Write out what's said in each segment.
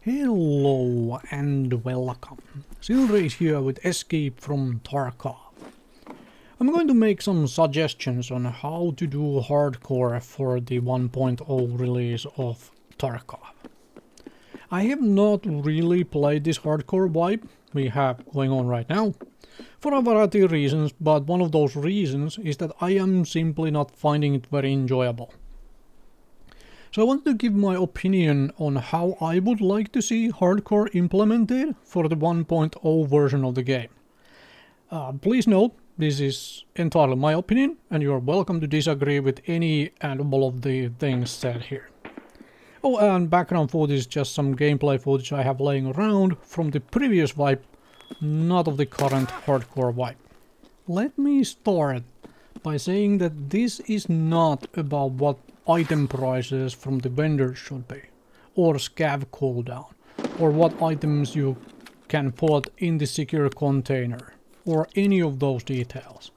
Hello and welcome. Silrace here with Escape from Tarkov. I'm going to make some suggestions on how to do hardcore for the 1.0 release of Tarkov. I have not really played this hardcore wipe we have going on right now for a variety of reasons, but one of those reasons is that I am simply not finding it very enjoyable. So I want to give my opinion on how I would like to see hardcore implemented for the 1.0 version of the game. Please note, this is entirely my opinion, and you are welcome to disagree with any and all of the things said here. Oh, and background footage is just some gameplay footage I have laying around from the previous wipe, not of the current hardcore wipe. Let me start by saying that this is not about what item prices from the vendors should be, or scav cooldown, or what items you can put in the secure container, or any of those details.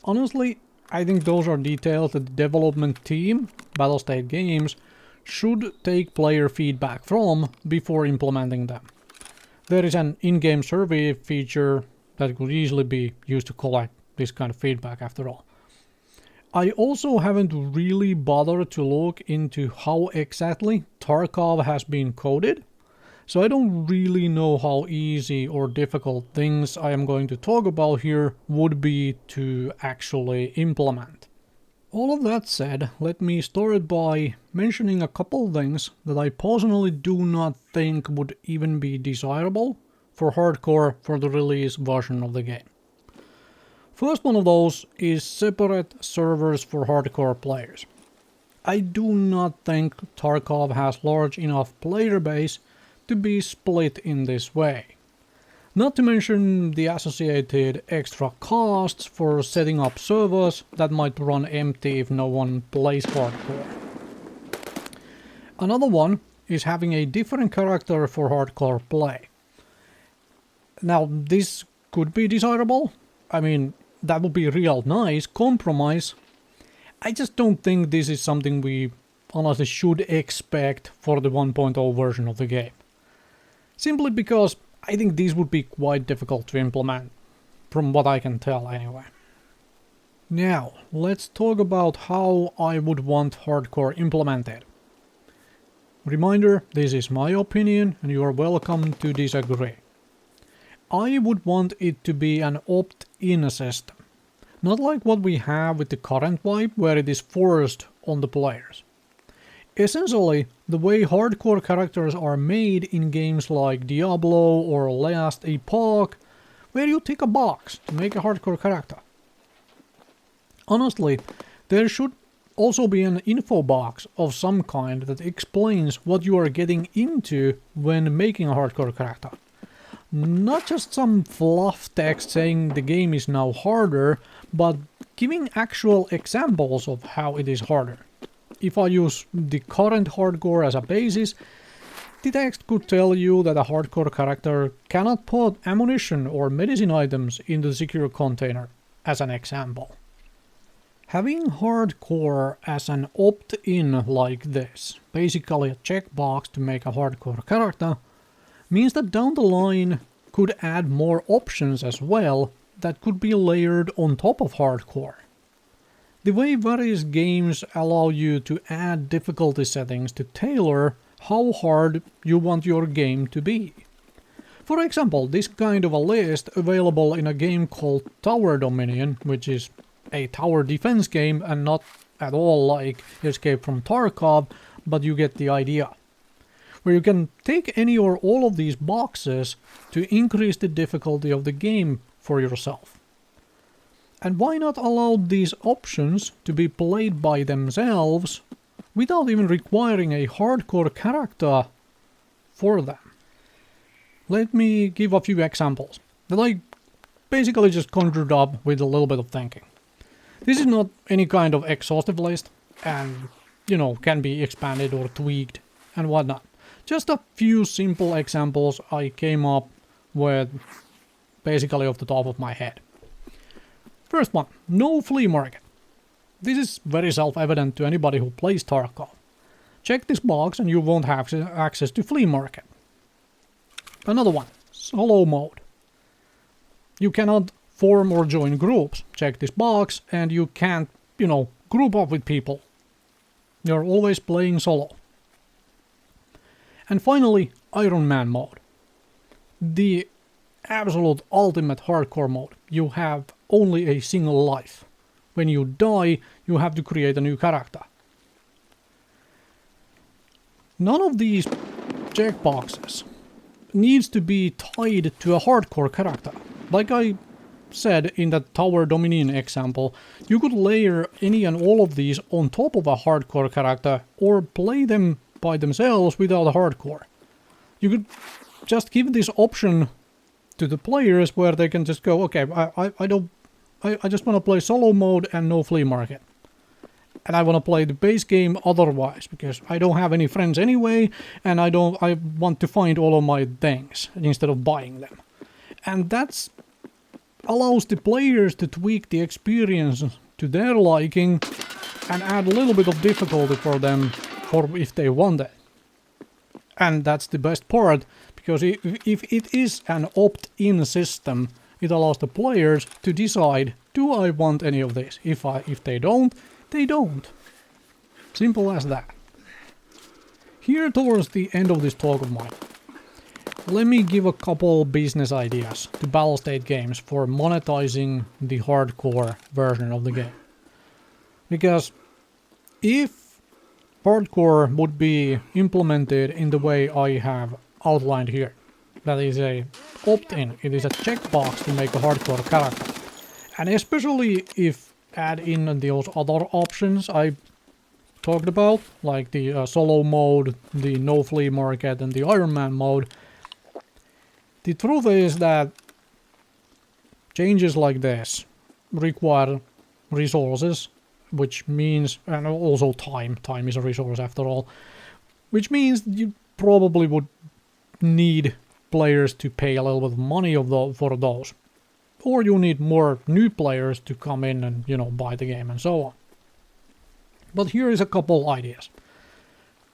Honestly, I think those are details that the development team, Battlestate Games, should take player feedback from before implementing them. There is an in-game survey feature that could easily be used to collect this kind of feedback after all. I also haven't really bothered to look into how exactly Tarkov has been coded, so I don't really know how easy or difficult things I am going to talk about here would be to actually implement. All of that said, let me start by mentioning a couple things that I personally do not think would even be desirable for hardcore for the release version of the game. First one of those is separate servers for hardcore players. I do not think Tarkov has large enough player base to be split in this way. Not to mention the associated extra costs for setting up servers that might run empty if no one plays hardcore. Another one is having a different character for hardcore play. Now, this could be desirable. I mean, that would be a real nice compromise. I just don't think this is something we honestly should expect for the 1.0 version of the game. Simply because I think these would be quite difficult to implement, from what I can tell anyway. Now, let's talk about how I would want hardcore implemented. Reminder, this is my opinion and you are welcome to disagree. I would want it to be an opt-in system, not like what we have with the current wipe where it is forced on the players. Essentially, the way hardcore characters are made in games like Diablo or Last Epoch, where you tick a box to make a hardcore character. Honestly, there should also be an info box of some kind that explains what you are getting into when making a hardcore character. Not just some fluff text saying the game is now harder, but giving actual examples of how it is harder. If I use the current hardcore as a basis, the text could tell you that a hardcore character cannot put ammunition or medicine items into the secure container, as an example. Having hardcore as an opt-in like this, basically a checkbox to make a hardcore character, means that down the line could add more options as well that could be layered on top of hardcore. The way various games allow you to add difficulty settings to tailor how hard you want your game to be. For example, this kind of a list available in a game called Tower Dominion, which is a tower defense game and not at all like Escape from Tarkov, but you get the idea. Where you can take any or all of these boxes to increase the difficulty of the game for yourself. And why not allow these options to be played by themselves without even requiring a hardcore character for them? Let me give a few examples that I basically just conjured up with a little bit of thinking. This is not any kind of exhaustive list and, can be expanded or tweaked and whatnot. Just a few simple examples I came up with basically off the top of my head. First one, no flea market. This is very self-evident to anybody who plays Tarkov. Check this box and you won't have access to flea market. Another one, solo mode. You cannot form or join groups. Check this box, and you can't, group up with people. You're always playing solo. And finally, Iron Man mode. The absolute ultimate hardcore mode. You have only a single life. When you die, you have to create a new character. None of these checkboxes needs to be tied to a hardcore character. Like I said in that Tower Dominion example, you could layer any and all of these on top of a hardcore character or play them by themselves without a hardcore. You could just give this option to the players where they can just go, okay, I just want to play solo mode and no flea market. And I want to play the base game otherwise, because I don't have any friends anyway, and I want to find all of my things instead of buying them. And that's allows the players to tweak the experience to their liking and add a little bit of difficulty for them for if they want it. And that's the best part, because if it is an opt-in system, it allows the players to decide, do I want any of this? If they don't, they don't. Simple as that. Here towards the end of this talk of mine, let me give a couple business ideas to Battlestate Games for monetizing the hardcore version of the game. Because if hardcore would be implemented in the way I have outlined here, that is a opt-in, it is a checkbox to make a hardcore character. And especially if add in those other options I talked about, like the solo mode, the no flea market, and the Iron Man mode. The truth is that changes like this require resources, which means, and also time is a resource after all, which means you probably would need players to pay a little bit of money for those. Or you need more new players to come in and, buy the game and so on. But here is a couple ideas.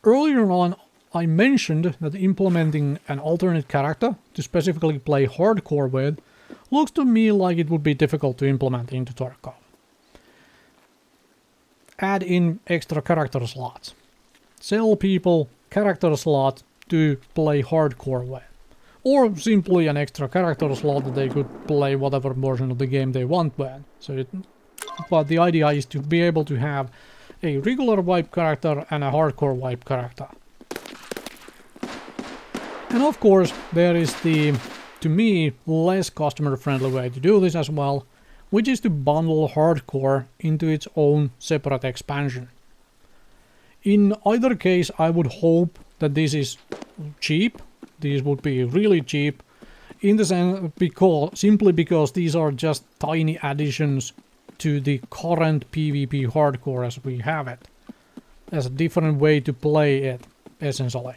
Earlier on, I mentioned that implementing an alternate character to specifically play hardcore with looks to me like it would be difficult to implement into Tarkov. Add in extra character slots. Sell people character slots to play hardcore with. Or simply an extra character slot that they could play whatever version of the game they want with. But the idea is to be able to have a regular wipe character and a hardcore wipe character. And of course, there is the, to me, less customer-friendly way to do this as well, which is to bundle hardcore into its own separate expansion. In either case, I would hope that this is cheap. These would be really cheap, in the sense simply because these are just tiny additions to the current PvP hardcore as we have it, as a different way to play it, essentially.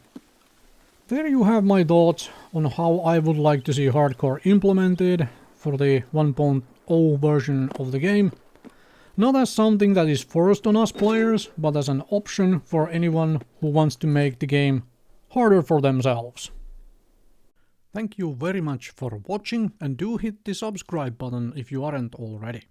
There you have my thoughts on how I would like to see hardcore implemented for the 1.0 version of the game. Not as something that is forced on us players, but as an option for anyone who wants to make the game harder for themselves. Thank you very much for watching, and do hit the subscribe button if you aren't already.